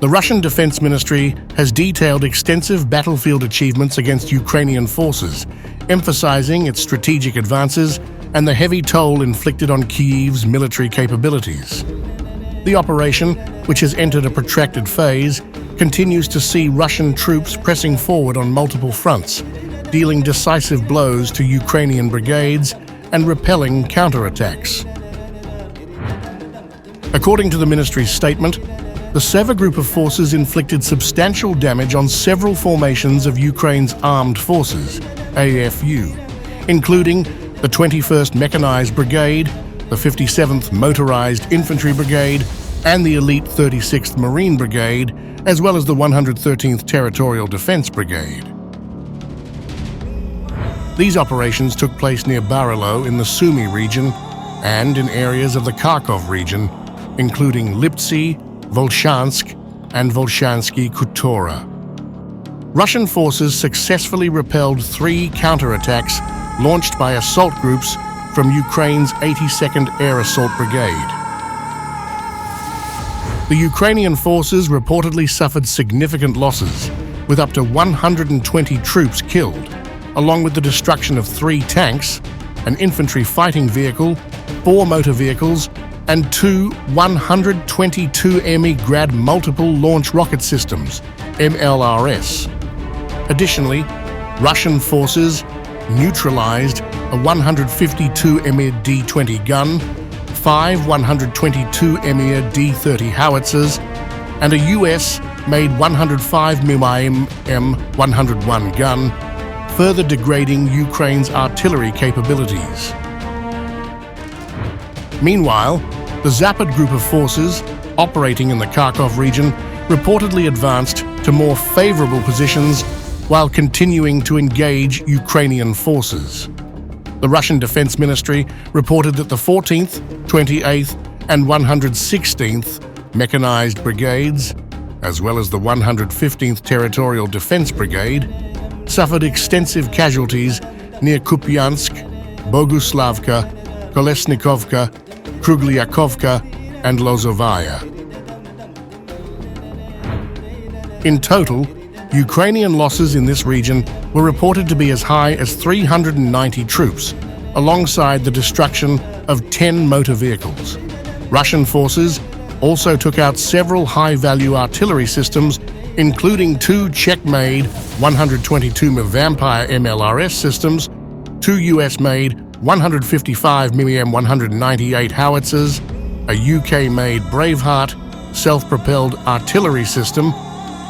The Russian Defense Ministry has detailed extensive battlefield achievements against Ukrainian forces, emphasizing its strategic advances and the heavy toll inflicted on Kyiv's military capabilities. The operation, which has entered a protracted phase, continues to see Russian troops pressing forward on multiple fronts, dealing decisive blows to Ukrainian brigades and repelling counterattacks. According to the ministry's statement, the Seva group of forces inflicted substantial damage on several formations of Ukraine's armed forces, AFU, including the 21st Mechanized Brigade, the 57th Motorized Infantry Brigade, and the elite 36th Marine Brigade, as well as the 113th Territorial Defense Brigade. These operations took place near Barilo in the Sumy region and in areas of the Kharkov region, including Liptsy, Volchansk, and Volchansky Khutora. Russian forces successfully repelled 3 counterattacks launched by assault groups from Ukraine's 82nd Air Assault Brigade. The Ukrainian forces reportedly suffered significant losses, with up to 120 troops killed, along with the destruction of 3 tanks, an infantry fighting vehicle, 4 motor vehicles, and 2 122 ME Grad multiple launch rocket systems, MLRS. Additionally, Russian forces neutralized a 152 ME D-20 gun, 5 122 ME D-30 howitzers, and a US-made 105 mm M101 gun, further degrading Ukraine's artillery capabilities. Meanwhile, the Zapad group of forces, operating in the Kharkov region, reportedly advanced to more favorable positions while continuing to engage Ukrainian forces. The Russian Defense Ministry reported that the 14th, 28th, and 116th Mechanized Brigades, as well as the 115th Territorial Defense Brigade, suffered extensive casualties near Kupyansk, Boguslavka, Kolesnikovka, Krugliakovka, and Lozovaya. In total, Ukrainian losses in this region were reported to be as high as 390 troops, alongside the destruction of 10 motor vehicles. Russian forces also took out several high-value artillery systems, including 2 Czech-made 122 Vampire MLRS systems, 2 US-made 155 mm M198 howitzers, a UK-made Braveheart self-propelled artillery system,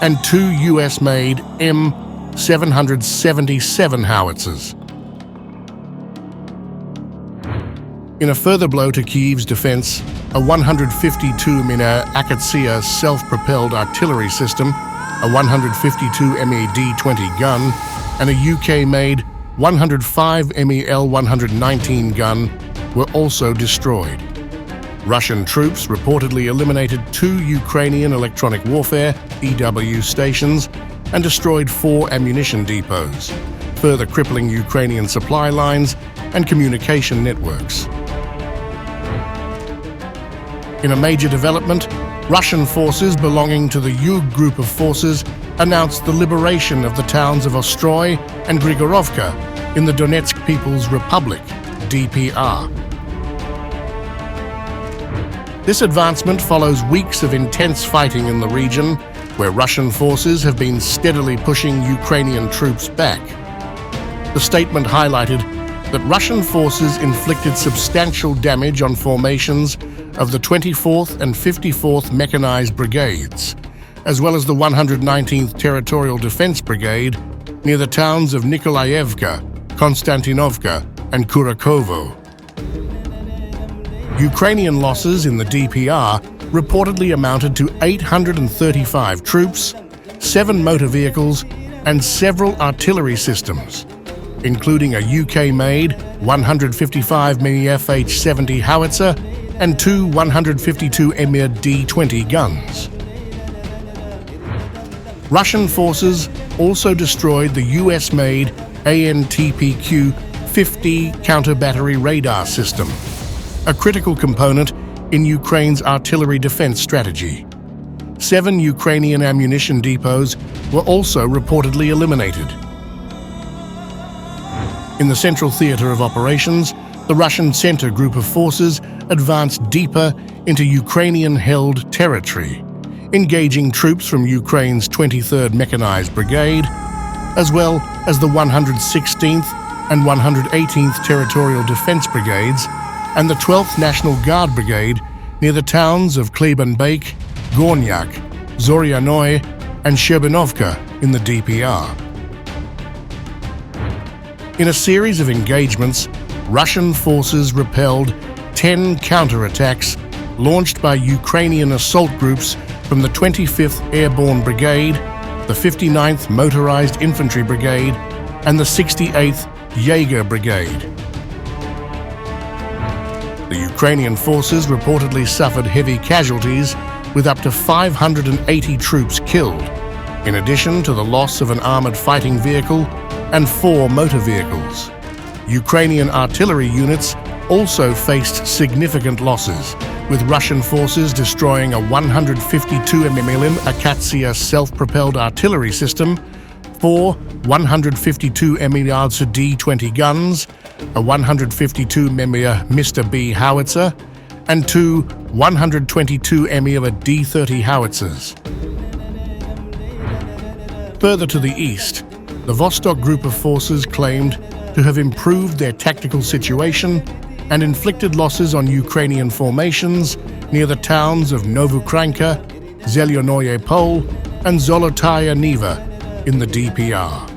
and 2 US-made M777 howitzers. In a further blow to Kyiv's defense, a 152 mm Akatsia self-propelled artillery system, a 152 ME D-20 gun, and a UK-made 105 ME L119 gun were also destroyed. Russian troops reportedly eliminated 2 Ukrainian electronic warfare (EW) stations and destroyed 4 ammunition depots, further crippling Ukrainian supply lines and communication networks. In a major development, Russian forces belonging to the Yug group of forces announced the liberation of the towns of Ostroye and Grigorovka in the Donetsk People's Republic, DPR. This advancement follows weeks of intense fighting in the region, where Russian forces have been steadily pushing Ukrainian troops back. The statement highlighted that Russian forces inflicted substantial damage on formations of the 24th and 54th Mechanized Brigades, as well as the 119th Territorial Defense Brigade near the towns of Nikolaevka, Konstantinovka, and Kurakovo. Ukrainian losses in the DPR reportedly amounted to 835 troops, 7 motor vehicles, and several artillery systems, including a UK-made 155 mm FH-70 howitzer and 2 152 mm D-20 guns. Russian forces also destroyed the US-made ANTPQ-50 counter-battery radar system, a critical component in Ukraine's artillery defense strategy. 7 Ukrainian ammunition depots were also reportedly eliminated. In the central theatre of operations, the Russian Center Group of Forces advanced deeper into Ukrainian-held territory, engaging troops from Ukraine's 23rd Mechanized Brigade, as well as the 116th and 118th Territorial Defense Brigades and the 12th National Guard Brigade near the towns of Kyiv, Gornyak, Zorianoye and Sherbanovka in the DPR. In a series of engagements, Russian forces repelled 10 counterattacks launched by Ukrainian assault groups from the 25th Airborne Brigade, the 59th Motorized Infantry Brigade, and the 68th Jaeger Brigade. The Ukrainian forces reportedly suffered heavy casualties, with up to 580 troops killed, in addition to the loss of an armored fighting vehicle and 4 motor vehicles. Ukrainian artillery units also faced significant losses, with Russian forces destroying a 152 mm Akatsiya self-propelled artillery system, 4 152 mm D-20 guns, a 152 mm Mr. B howitzer, and 2 122 mm D-30 howitzers. Further to the east, the Vostok Group of Forces claimed to have improved their tactical situation and inflicted losses on Ukrainian formations near the towns of Novukranka, Zelyonoye Pole, and Zolotaya Niva in the DPR.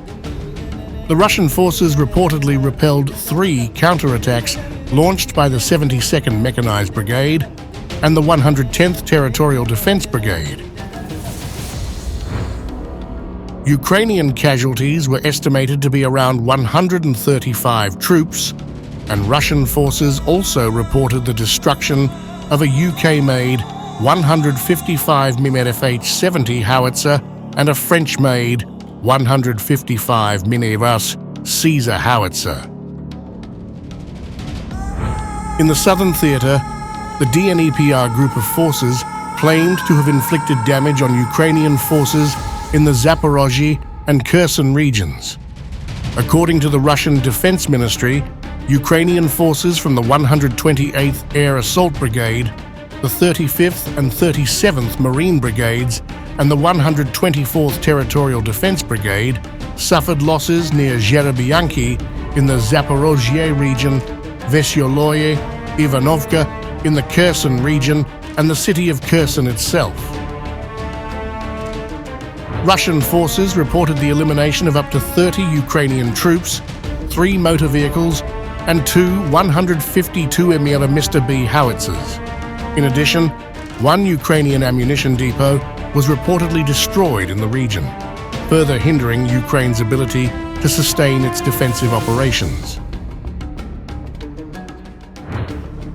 The Russian forces reportedly repelled 3 counterattacks launched by the 72nd Mechanized Brigade and the 110th Territorial Defense Brigade. Ukrainian casualties were estimated to be around 135 troops, and Russian forces also reported the destruction of a UK-made 155 mm FH-70 howitzer and a French-made 155 mm Caesar howitzer. In the southern theatre, the DNEPR group of forces claimed to have inflicted damage on Ukrainian forces in the Zaporozhye and Kherson regions. According to the Russian Defense Ministry, Ukrainian forces from the 128th Air Assault Brigade, the 35th and 37th Marine Brigades, and the 124th Territorial Defense Brigade suffered losses near Zherobyanki in the Zaporozhye region, Vesyoloye, Ivanovka in the Kherson region, and the city of Kherson itself. Russian forces reported the elimination of up to 30 Ukrainian troops, 3 motor vehicles, and 2 152 mm Mr. B howitzers. In addition, 1 Ukrainian ammunition depot was reportedly destroyed in the region, further hindering Ukraine's ability to sustain its defensive operations.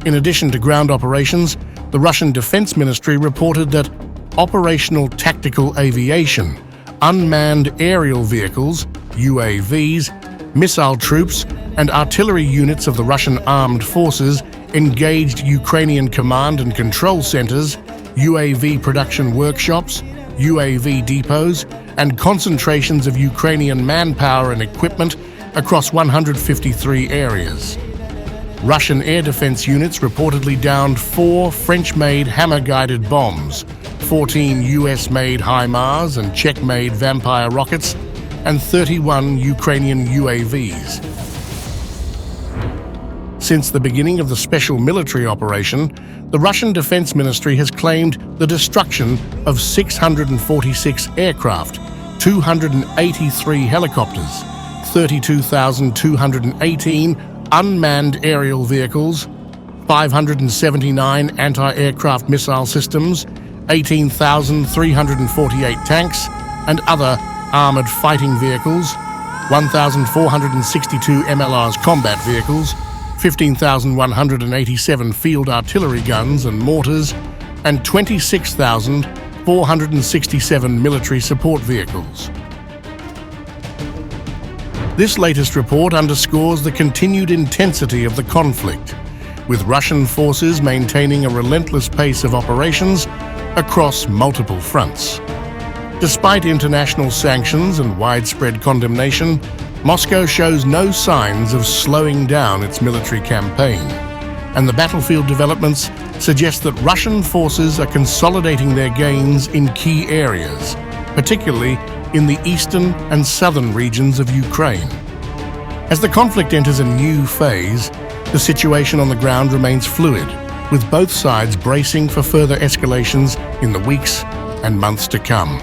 In addition to ground operations, the Russian Defense Ministry reported that operational tactical aviation, unmanned aerial vehicles, UAVs, missile troops, and artillery units of the Russian armed forces engaged Ukrainian command and control centers, UAV production workshops, UAV depots, and concentrations of Ukrainian manpower and equipment across 153 areas. Russian air defense units reportedly downed 4 French-made hammer-guided bombs, 14 US-made HIMARS and Czech-made Vampire rockets, and 31 Ukrainian UAVs. Since the beginning of the special military operation, the Russian Defense Ministry has claimed the destruction of 646 aircraft, 283 helicopters, 32,218 unmanned aerial vehicles, 579 anti-aircraft missile systems, 18,348 tanks, and other armored fighting vehicles, 1,462 MLRS combat vehicles, 15,187 field artillery guns and mortars, and 26,467 military support vehicles. This latest report underscores the continued intensity of the conflict, with Russian forces maintaining a relentless pace of operations across multiple fronts. Despite international sanctions and widespread condemnation, Moscow shows no signs of slowing down its military campaign, and the battlefield developments suggest that Russian forces are consolidating their gains in key areas, particularly in the eastern and southern regions of Ukraine. As the conflict enters a new phase, the situation on the ground remains fluid, with both sides bracing for further escalations in the weeks and months to come.